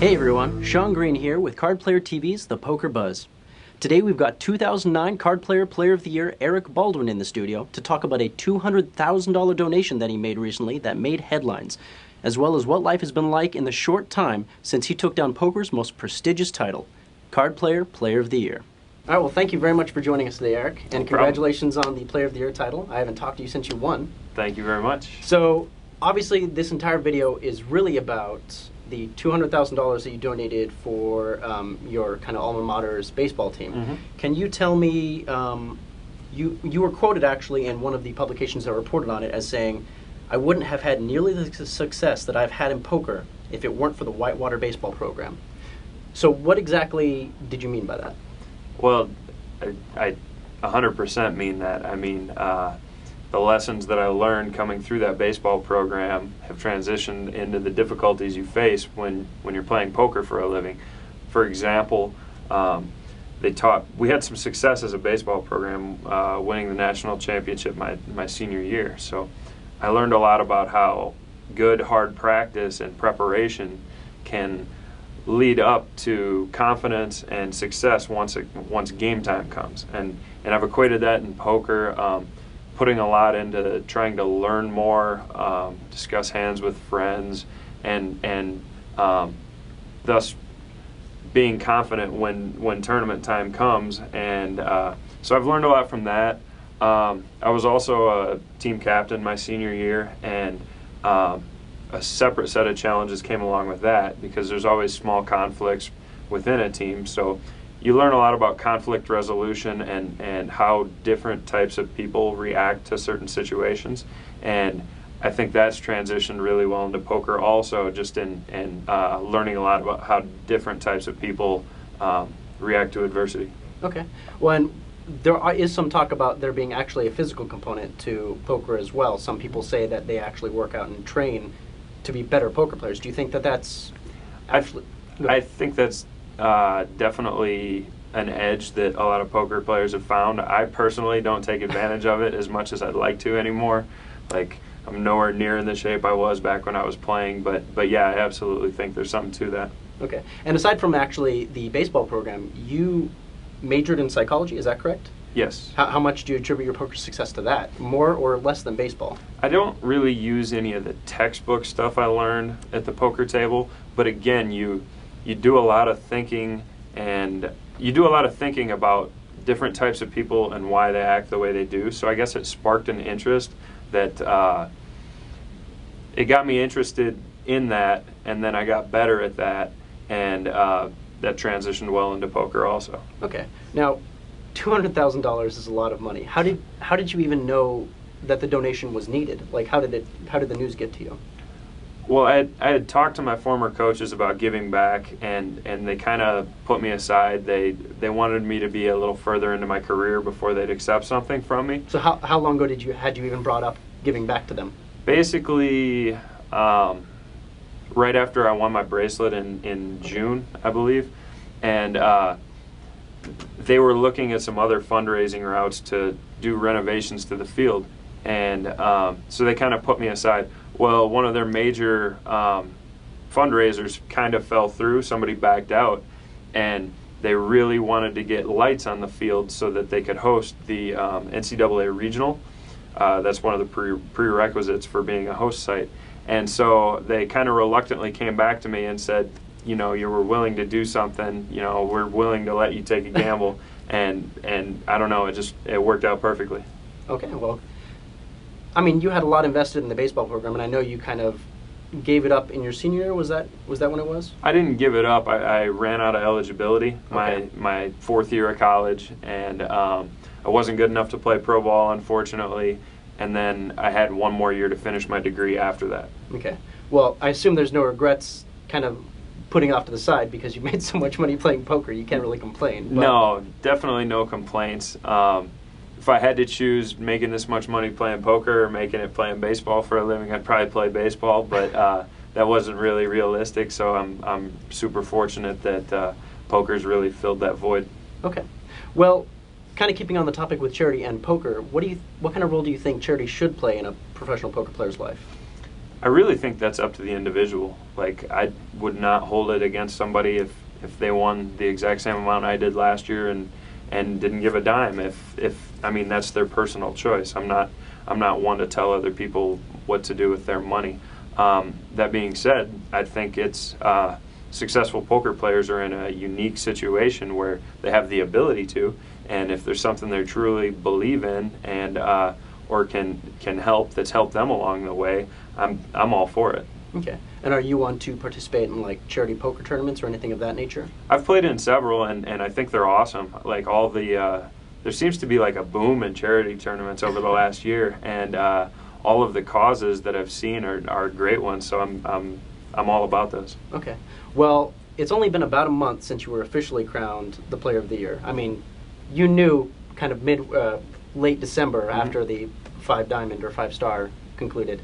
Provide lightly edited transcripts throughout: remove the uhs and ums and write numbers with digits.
Hey everyone, Sean Green here with Card Player TV's The Poker Buzz. Today we've got 2009 Card Player Player of the Year Eric Baldwin in the studio to talk about a $200,000 donation that he made recently that made headlines, as well as what life has been like in the short time since he took down poker's most prestigious title, Card Player Player of the Year. All right, well, thank you very much for joining us today, Eric, and congratulations on the Player of the Year title. I haven't talked to you since you won. Thank you very much. So, obviously, this entire video is really about the $200,000 that you donated for your kind of alma mater's baseball team. Mm-hmm. Can you tell me, you were quoted actually in one of the publications that reported on it as saying, "I wouldn't have had nearly the success that I've had in poker if it weren't for the Whitewater baseball program." So what exactly did you mean by that? Well, I 100% mean that. I mean, the lessons that I learned coming through that baseball program have transitioned into the difficulties you face when you're playing poker for a living. For example, we had some success as a baseball program, winning the national championship my senior year. So I learned a lot about how good hard practice and preparation can lead up to confidence and success once game time comes. And I've equated that in poker, putting a lot into trying to learn more, discuss hands with friends, and thus being confident when tournament time comes. And so I've learned a lot from that. I was also a team captain my senior year, and a separate set of challenges came along with that because there's always small conflicts within a team. So you learn a lot about conflict resolution and how different types of people react to certain situations. And I think that's transitioned really well into poker also, just in learning a lot about how different types of people react to adversity. Okay. Well, and there is some talk about there being actually a physical component to poker as well. Some people say that they actually work out and train to be better poker players. Do you think that that's actually... I think that's definitely an edge that a lot of poker players have found. I personally don't take advantage of it as much as I'd like to anymore. Like, I'm nowhere near in the shape I was back when I was playing, but yeah, I absolutely think there's something to that. Okay. And aside from actually the baseball program, you majored in psychology, is that correct? Yes. How much do you attribute your poker success to that? More or less than baseball? I don't really use any of the textbook stuff I learned at the poker table, but again, you do a lot of thinking, and you do a lot of thinking about different types of people and why they act the way they do. So I guess it sparked an interest that it got me interested in that, and then I got better at that, and that transitioned well into poker also. Okay. Now, $200,000 is a lot of money. How did you even know that the donation was needed? Like, how did the news get to you? Well, I had talked to my former coaches about giving back, and they kind of put me aside. They wanted me to be a little further into my career before they'd accept something from me. So how long ago had you even brought up giving back to them? Basically, right after I won my bracelet in June, I believe, and they were looking at some other fundraising routes to do renovations to the field, and so they kind of put me aside. Well, one of their major fundraisers kind of fell through. Somebody backed out, and they really wanted to get lights on the field so that they could host the NCAA regional. That's one of the prerequisites for being a host site. And so they kind of reluctantly came back to me and said, you know, you were willing to do something, you know, we're willing to let you take a gamble. and I don't know, it worked out perfectly. Okay, well, I mean, you had a lot invested in the baseball program, and I know you kind of gave it up in your senior year. Was that when it was? I didn't give it up. I ran out of eligibility my fourth year of college, and I wasn't good enough to play pro ball, unfortunately, and then I had one more year to finish my degree after that. Okay. Well, I assume there's no regrets kind of putting it off to the side because you made so much money playing poker. You can't really complain. But no, definitely no complaints. If I had to choose making this much money playing poker or making it playing baseball for a living, I'd probably play baseball, but that wasn't really realistic, so I'm super fortunate that poker's really filled that void. Okay. Well, kind of keeping on the topic with charity and poker, what kind of role do you think charity should play in a professional poker player's life? I really think that's up to the individual. Like, I would not hold it against somebody if they won the exact same amount I did last year and didn't give a dime. If I mean, that's their personal choice. I'm not one to tell other people what to do with their money. That being said, I think it's successful poker players are in a unique situation where they have the ability to, and if there's something they truly believe in and or can help, that's helped them along the way, I'm all for it. Okay. And are you one to participate in like charity poker tournaments or anything of that nature? I've played in several, and I think they're awesome. Like all the there seems to be like a boom in charity tournaments over the last year, and all of the causes that I've seen are great ones. So I'm all about those. Okay. Well, it's only been about a month since you were officially crowned the Player of the Year. I mean, you knew kind of late December after the 5 Diamond or 5 Star concluded.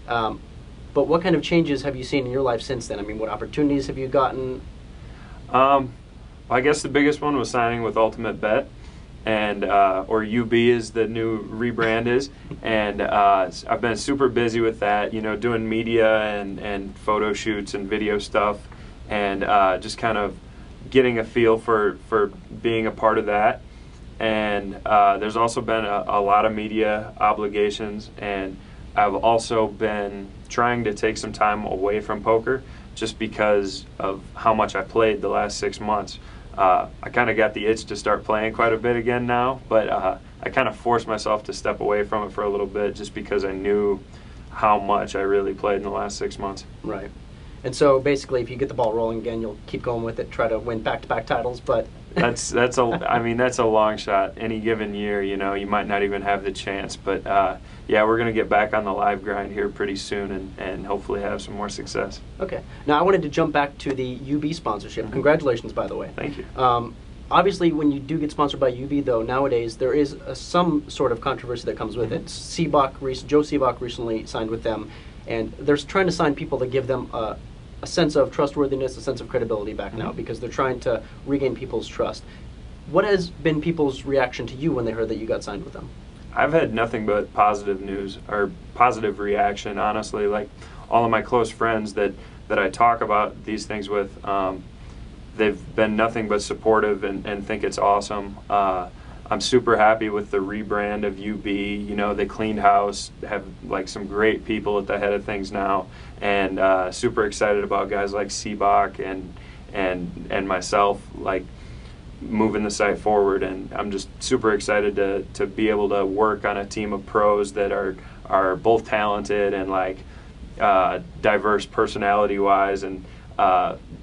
But what kind of changes have you seen in your life since then? I mean, what opportunities have you gotten? I guess the biggest one was signing with Ultimate Bet, and or UB is the new rebrand is, and I've been super busy with that. You know, doing media and photo shoots and video stuff, and just kind of getting a feel for being a part of that. And there's also been a lot of media obligations, and I've also been trying to take some time away from poker just because of how much I played the last 6 months. I kind of got the itch to start playing quite a bit again now, but I kind of forced myself to step away from it for a little bit just because I knew how much I really played in the last 6 months. Right. And so basically, if you get the ball rolling again, you'll keep going with it, try to win back-to-back titles. But that's a long shot. Any given year, you know, you might not even have the chance. But yeah, we're gonna get back on the live grind here pretty soon, and hopefully have some more success. Okay. Now I wanted to jump back to the UB sponsorship. Congratulations, by the way. Thank you. Obviously, when you do get sponsored by UB, though, nowadays there is some sort of controversy that comes with it. Joe Seabach recently signed with them, and they're trying to sign people to give them a sense of trustworthiness, a sense of credibility back now, because they're trying to regain people's trust. What has been people's reaction to you when they heard that you got signed with them? I've had nothing but positive news or positive reaction, honestly. Like all of my close friends that I talk about these things with, they've been nothing but supportive and think it's awesome. I'm super happy with the rebrand of UB. You know, they cleaned house, have like some great people at the head of things now, and super excited about guys like Seabach and myself, like moving the site forward. And I'm just super excited to be able to work on a team of pros that are both talented and like diverse personality-wise, and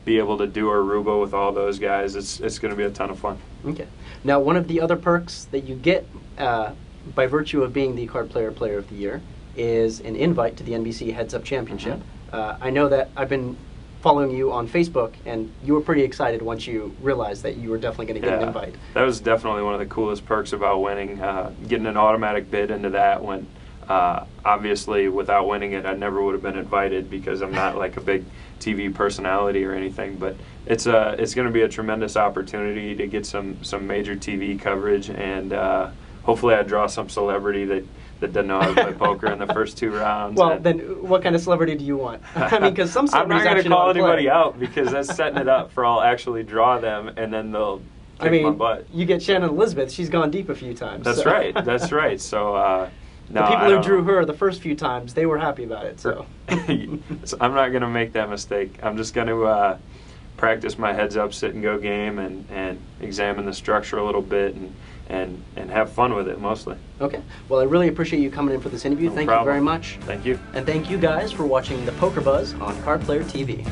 be able to do Aruba with all those guys. It's going to be a ton of fun. Okay. Now, one of the other perks that you get by virtue of being the Card Player of the Year is an invite to the NBC Heads Up Championship. I know that I've been following you on Facebook, and you were pretty excited once you realized that you were definitely going to get an invite. That was definitely one of the coolest perks about winning, getting an automatic bid into that when obviously without winning it I never would have been invited because I'm not like a big TV personality or anything, but it's going to be a tremendous opportunity to get some major TV coverage, and hopefully I draw some celebrity that doesn't know how to play poker in the first 2 rounds. Well, then what kind of celebrity do you want? I mean, because some I'm not celebrities going to call anybody play. out because that's setting it up for I'll actually draw them, and then they'll kick my butt. You get Shannon Elizabeth, she's gone deep a few times. That's so. right. That's right. So no, the people who drew her the first few times, they were happy about it. So So I'm not going to make that mistake. I'm just going to practice my heads up, sit and go game, and examine the structure a little bit and have fun with it mostly. Okay. Well, I really appreciate you coming in for this interview. No Thank problem. you very much. Thank you. And thank you guys for watching the Poker Buzz on Card Player TV.